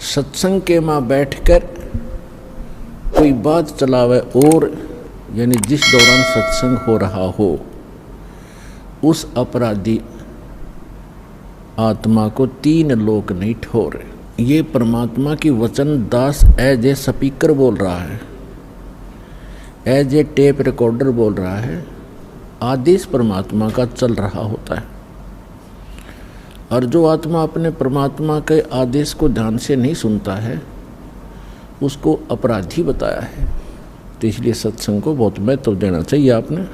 सत्संग के मां बैठकर कोई बात चलावे और यानी जिस दौरान सत्संग हो रहा हो उस अपराधी आत्मा को 3 लोक नहीं ठोर। ये परमात्मा की वचन दास एज ए स्पीकर बोल रहा है, एज ए टेप रिकॉर्डर बोल रहा है। आदेश परमात्मा का चल रहा होता है और जो आत्मा अपने परमात्मा के आदेश को ध्यान से नहीं सुनता है उसको अपराधी बताया है। तो इसलिए सत्संग को बहुत महत्व देना चाहिए। आपने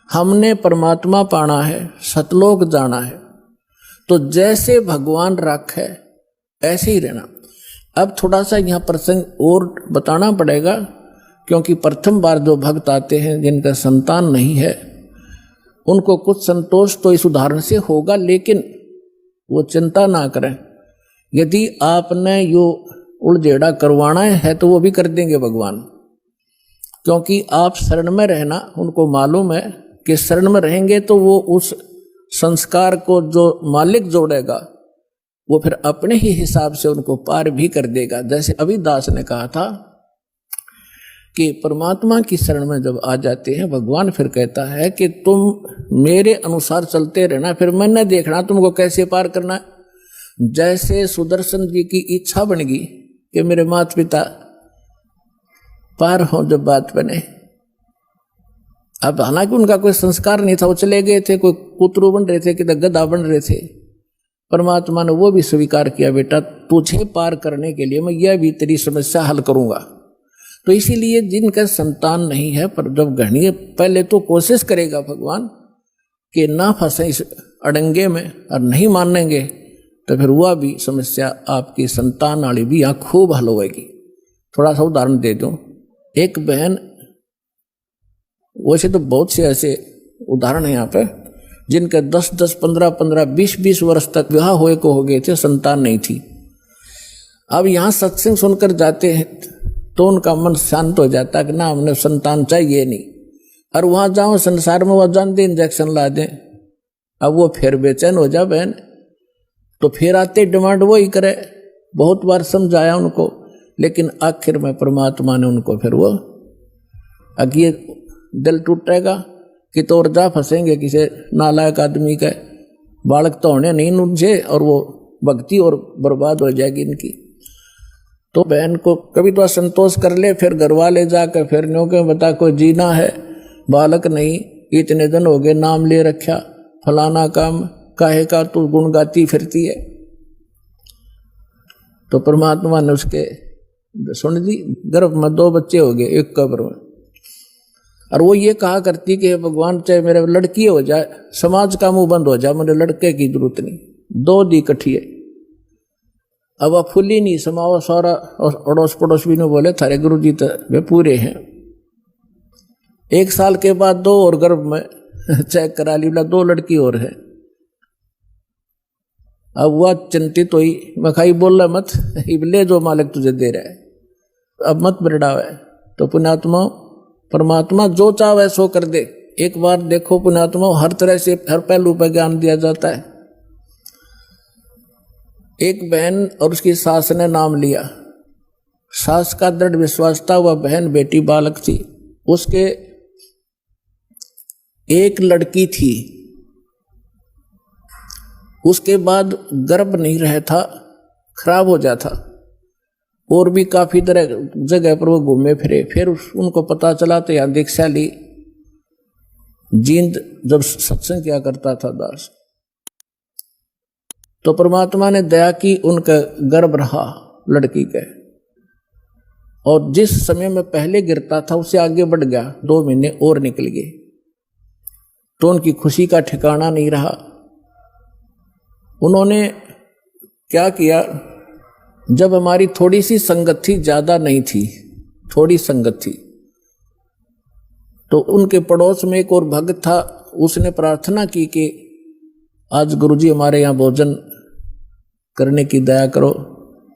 हमने परमात्मा पाना है, सतलोक जाना है, तो जैसे भगवान रखे ऐसे ही रहना। अब थोड़ा सा यहाँ प्रसंग और बताना पड़ेगा, क्योंकि प्रथम बार जो भक्त आते हैं जिनका संतान नहीं है उनको कुछ संतोष तो इस उदाहरण से होगा, लेकिन वो चिंता ना करें। यदि आपने यो उलझेड़ा करवाना है तो वो भी कर देंगे भगवान, क्योंकि आप शरण में रहना। उनको मालूम है कि शरण में रहेंगे तो वो उस संस्कार को जो मालिक जोड़ेगा वो फिर अपने ही हिसाब से उनको पार भी कर देगा। जैसे अभी दास ने कहा था कि परमात्मा की शरण में जब आ जाते हैं भगवान फिर कहता है कि तुम मेरे अनुसार चलते रहना, फिर मैंने देखना तुमको कैसे पार करना है। जैसे सुदर्शन जी की इच्छा बन गई कि मेरे माता पिता पार हो जब बात बने। अब हालांकि उनका कोई संस्कार नहीं था, वो चले गए थे, कोई कुतरू बन रहे थे कि गधा बन रहे थे। परमात्मा ने वो भी स्वीकार किया, बेटा तुझे पार करने के लिए मैं यह भी तेरी समस्या हल करूंगा। तो इसीलिए जिनका संतान नहीं है पर जब घड़ी पहले तो कोशिश करेगा भगवान कि ना फंसे इस अड़ंगे में और नहीं मानेंगे तो फिर वह भी समस्या आपकी संतान वाली भी यहाँ खूब हल होगी। थोड़ा सा उदाहरण दे दूं। एक बहन, वैसे तो बहुत से ऐसे उदाहरण हैं यहाँ पे जिनके 10-10, 15-15, 20-20 वर्ष तक विवाह हुए को हो गए थे, संतान नहीं थी। अब यहाँ सत्संग सुनकर जाते हैं तो उनका मन शांत हो जाता है कि ना हमने संतान चाहिए नहीं। और वहाँ जाओ संसार में वह जानते इंजेक्शन ला दें, अब वो फिर बेचैन हो जा बहन, तो फिर आते डिमांड वो ही करे। बहुत बार समझाया उनको, लेकिन आखिर में परमात्मा ने उनको फिर वो अगे दिल टूटेगा कि तो और जा फंसेंगे किसी नालायक आदमी के, बालक तो होने नहीं उनसे और वो भक्ति और बर्बाद हो जाएगी इनकी। तो बहन को कभी तो संतोष कर ले, फिर घर वाले जाकर फिर न्यों के बता कोई जीना है, बालक नहीं, इतने दिन हो गए नाम ले रखा, फलाना काम काहे का तू गुण गाती फिरती है। तो परमात्मा ने उसके सुन दी, गर्भ में 2 बच्चे हो गए एक कब्र में। और वो ये कहा करती कि भगवान चाहे मेरे लड़की हो जाए, समाज का मुंह बंद हो जाए, मुझे लड़के की जरूरत नहीं, 2 दी इकट्ठी है। अब वह फुली नहीं समाओ, सारा अड़ोस पड़ोस भी नहीं बोले थारे गुरु जी तो वे पूरे हैं। 1 साल के बाद 2 और गर्भ में चेक करा ली, बोला 2 लड़की और है। अब वह चिंतित हुई, मैं खाई बोल रहा मत, ले जो मालिक तुझे दे रहा है, अब मत बिरड़ावे। तो पुण्यात्मा परमात्मा जो चाहे सो कर दे। एक बार देखो पुण्यात्मा, हर तरह से हर पहलू पर ज्ञान दिया जाता है। एक बहन और उसकी सास ने नाम लिया, सास का दृढ़ विश्वास था वह बहन बेटी बालक थी, उसके एक लड़की थी। उसके बाद गर्भ नहीं रहा था, खराब हो जाता, और भी काफी तरह जगह पर वो घूमे फिरे। फिर उनको पता चला तो यहाँ दीक्षा ली। जींद जब सत्संग किया करता था दास, तो परमात्मा ने दया की, उनका गर्भ रहा लड़की के, और जिस समय में पहले गिरता था उससे आगे बढ़ गया, 2 महीने और निकल गए। तो उनकी खुशी का ठिकाना नहीं रहा। उन्होंने क्या किया, जब हमारी थोड़ी सी संगत थी, ज्यादा नहीं थी, थोड़ी संगत थी, तो उनके पड़ोस में एक और भक्त था, उसने प्रार्थना की कि आज गुरुजी हमारे यहाँ भोजन करने की दया करो।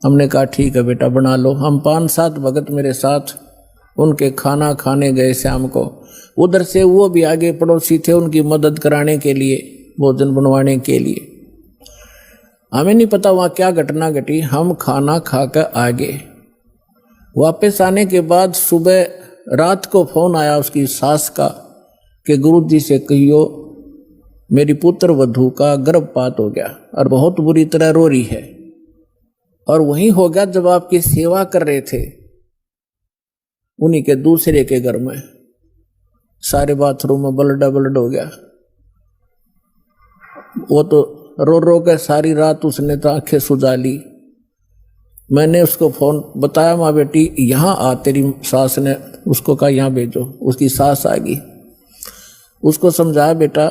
हमने कहा ठीक है बेटा बना लो। हम 5-7 भगत मेरे साथ उनके खाना खाने गए शाम को। उधर से वो भी आगे पड़ोसी थे उनकी मदद कराने के लिए, भोजन बनवाने के लिए। हमें नहीं पता वहाँ क्या घटना घटी। हम खाना खाकर आ गए। वापस आने के बाद सुबह रात को फोन आया उसकी सास का कि गुरुजी से कहियो मेरी पुत्र वधू का गर्भपात हो गया और बहुत बुरी तरह रो रही है। और वहीं हो गया जब आपकी सेवा कर रहे थे, उन्हीं के दूसरे के घर में सारे बाथरूम में ब्लड हो गया। वो तो रो रो के सारी रात उसने तो आंखें सुजा ली। मैंने उसको फोन बताया, माँ बेटी यहाँ आ, तेरी सास ने उसको कहा यहाँ भेजो। उसकी सास आ गई, उसको समझाया बेटा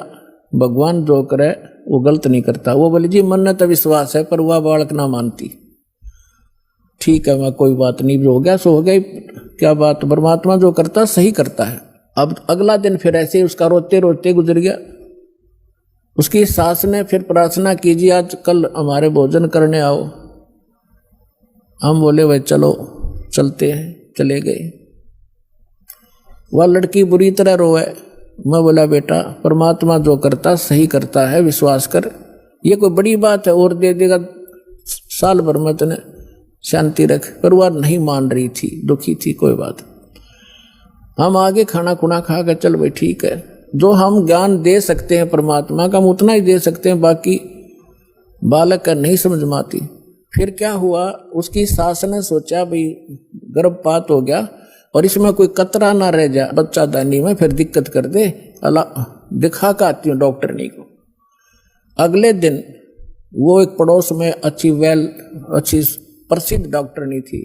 भगवान जो करे वो गलत नहीं करता। वो बोले जी मन ने तो विश्वास है पर वह बालक ना मानती। ठीक है, मैं कोई बात नहीं, हो गया सो हो गया, क्या बात, परमात्मा जो करता सही करता है। अब अगला दिन फिर ऐसे ही उसका रोते रोते गुजर गया। उसकी सास ने फिर प्रार्थना कीजिए आज कल हमारे भोजन करने आओ। हम बोले भाई चलो चलते हैं, चले गए। वह लड़की बुरी तरह रोए। मैं बोला बेटा परमात्मा जो करता सही करता है, विश्वास कर, ये कोई बड़ी बात है और दे देगा साल भर में तने शांति रख। पर वह नहीं मान रही थी, दुखी थी। कोई बात, हम आगे खाना खुना खा कर चल भाई ठीक है, जो हम ज्ञान दे सकते हैं परमात्मा का हम उतना ही दे सकते हैं, बाकी बालक का नहीं समझ में आती। फिर क्या हुआ, उसकी सास ने सोचा भाई गर्भपात हो गया और इसमें कोई कतरा ना रह जाए बच्चा दानी में, फिर दिक्कत कर दे, अल्लाह दिखा कर आती हूँ डॉक्टरनी को। अगले दिन वो एक पड़ोस में अच्छी प्रसिद्ध डॉक्टरनी थी,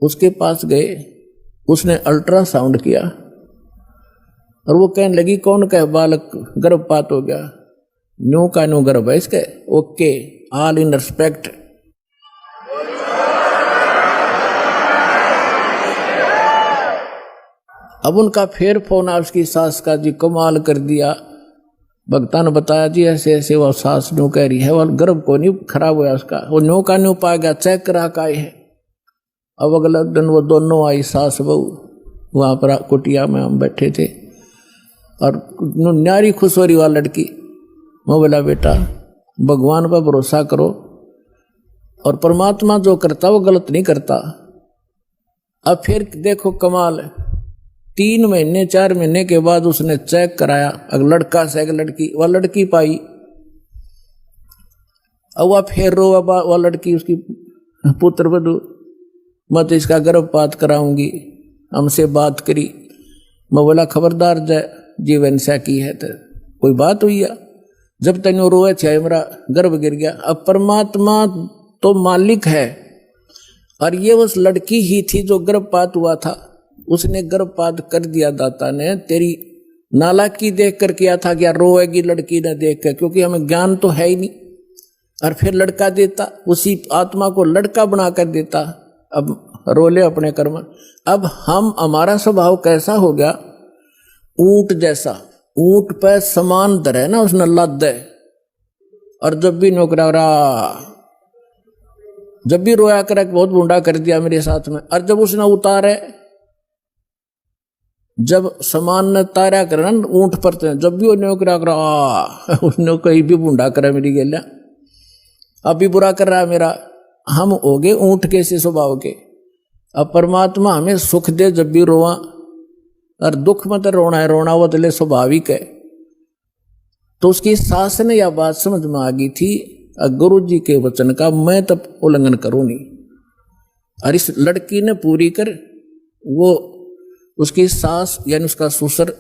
उसके पास गए। उसने अल्ट्रासाउंड किया और वो कहने लगी कौन का बालक गर्भपात हो गया, न्यू का न्यू गर्भ है इसके, ओके ऑल इन रिस्पेक्ट। अब उनका फिर फोन आया उसकी सास का, जी कमाल कर दिया, भक्ता ने बताया जी ऐसे ऐसे वो सास न्यू कह रही है, वो गर्भ को नहीं खराब हुआ उसका, वो न्यू का न्यू पा गया, चेक करा का है। अब अगला दिन वो दोनों आई सास बहू, वहाँ पर कुटिया में हम बैठे थे और न्यारी खुश हो रही वाली लड़की। मैं बोला बेटा भगवान पर भरोसा करो और परमात्मा जो करता वो गलत नहीं करता। अब फिर देखो कमाल, 3 महीने 4 महीने के बाद उसने चेक कराया, अगर लड़का से अगर लड़की, वह लड़की पाई। अब वह फिर रो, वह लड़की उसकी पुत्र वधू, मैं तो इसका गर्भपात कराऊंगी, हमसे बात करी। मैं बोला खबरदार जय जीवन से की है तो कोई बात हुई है, जब तक रोए थे मेरा गर्भ गिर गया। अब परमात्मा तो मालिक है और ये उस लड़की ही थी जो गर्भपात हुआ था, उसने गर्भपात कर दिया। दाता ने तेरी नालायकी देख कर किया था, क्या रोएगी लड़की ने देख कर, क्योंकि हमें ज्ञान तो है ही नहीं। और फिर लड़का देता, उसी आत्मा को लड़का बना कर देता। अब रोले अपने कर्म। अब हमारा स्वभाव कैसा हो गया, ऊंट जैसा, ऊंट पे समान धरे ना उसने लद है, और जब भी नौकरा जब भी रोया करे बहुत बूंदा कर दिया मेरे साथ में, और जब उसने उतारे, जब समान ने तारा करे ना ऊंट पर, जब भी वो नौकरा करा उसने कहीं भी बूंदा करे मेरी गेल्या, अभी बुरा कर रहा है मेरा। हम हो गए ऊंट के से स्वभाव के। अब परमात्मा हमें सुख दे जब भी रोआ, और दुख में तो रोना है, रोना वो तो स्वाभाविक है। तो उसकी सास ने यह बात समझ में आ गई थी, गुरु जी के वचन का मैं तब उल्लंघन करूं नहीं। और इस लड़की ने पूरी कर, वो उसकी सास यानी उसका ससुर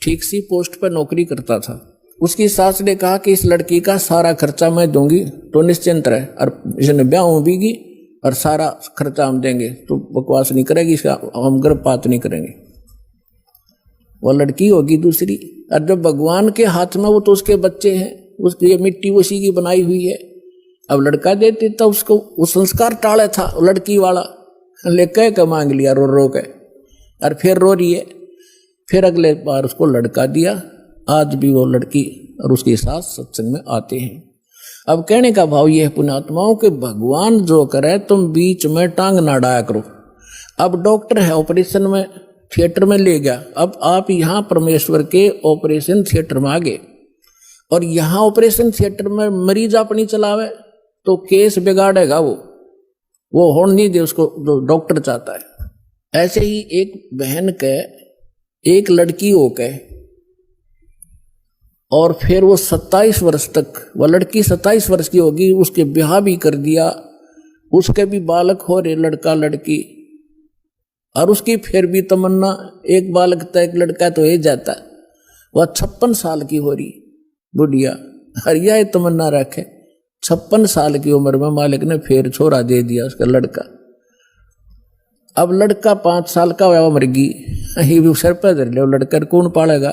ठीक सी पोस्ट पर नौकरी करता था। उसकी सास ने कहा कि इस लड़की का सारा खर्चा मैं दूंगी तो निश्चिंत रहे, और इसने ब्याह भी की और सारा खर्चा हम देंगे, तो बकवास नहीं करेगी, इसका हम गर्भपात नहीं करेंगे। वो लड़की होगी दूसरी, और जब भगवान के हाथ में, वो तो उसके बच्चे हैं, उसकी ये मिट्टी उसी की बनाई हुई है। अब लड़का देते तो उसको वो संस्कार टाले था लड़की वाला, लेके के मांग लिया रो रो के, और फिर रो रही है। फिर अगले बार उसको लड़का दिया। आज भी वो लड़की और उसकी सास सत्संग में आते हैं। अब कहने का भाव यह है पुण्यात्माओं के भगवान जो करे तुम बीच में टांग ना डाया करो। अब डॉक्टर है ऑपरेशन में थिएटर में ले गया, अब आप यहाँ परमेश्वर के ऑपरेशन थिएटर में आ गए और यहां ऑपरेशन थिएटर में मरीज अपनी चलावे तो केस बिगाड़ेगा वो होने नहीं दे उसको जो डॉक्टर चाहता है। ऐसे ही एक बहन के एक लड़की हो के और फिर वो 27 वर्ष तक, वह लड़की 27 वर्ष की होगी, उसके ब्याह भी कर दिया, उसके भी बालक हो रहे, लड़का लड़की, और उसकी फिर भी तमन्ना एक बालक था, एक लड़का तो ये जाता, वह 56 साल की हो रही बुढ़िया, हरिया तमन्ना रखे। 56 साल की उम्र में मालिक ने फिर छोरा दे दिया उसका लड़का। अब लड़का 5 साल का हुआ, मर गई, भी सर पे धर लिया, लड़का कौन पालेगा।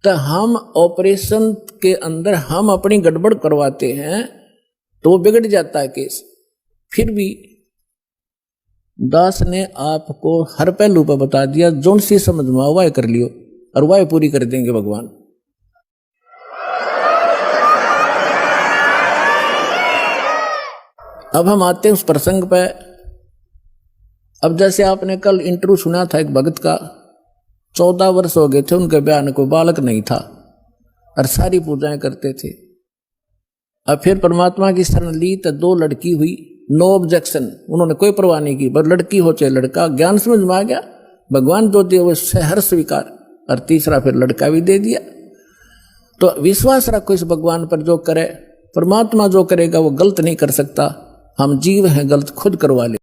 तो हम ऑपरेशन के अंदर हम अपनी गड़बड़ करवाते हैं तो वो बिगड़ जाता है केस। फिर भी दास ने आपको हर पहलू पर बता दिया, जोन सी समझ में वाह कर लियो और वाह पूरी कर देंगे भगवान। अब हम आते हैं उस प्रसंग पे। अब जैसे आपने कल इंटरव्यू सुना था एक भगत का, 14 वर्ष हो गए थे उनके ब्याह में, कोई बालक नहीं था और सारी पूजाएं करते थे। अब फिर परमात्मा की शरण ली तो 2 लड़की हुई, नो ऑब्जेक्शन, उन्होंने कोई परवाह नहीं की, बस लड़की हो चाहे लड़का, ज्ञान समझ में आ गया, भगवान जो दिए वो हर स्वीकार, और तीसरा फिर लड़का भी दे दिया। तो विश्वास रखो इस भगवान पर, जो करे परमात्मा जो करेगा वो गलत नहीं कर सकता। हम जीव हैं, गलत खुद करवा ले।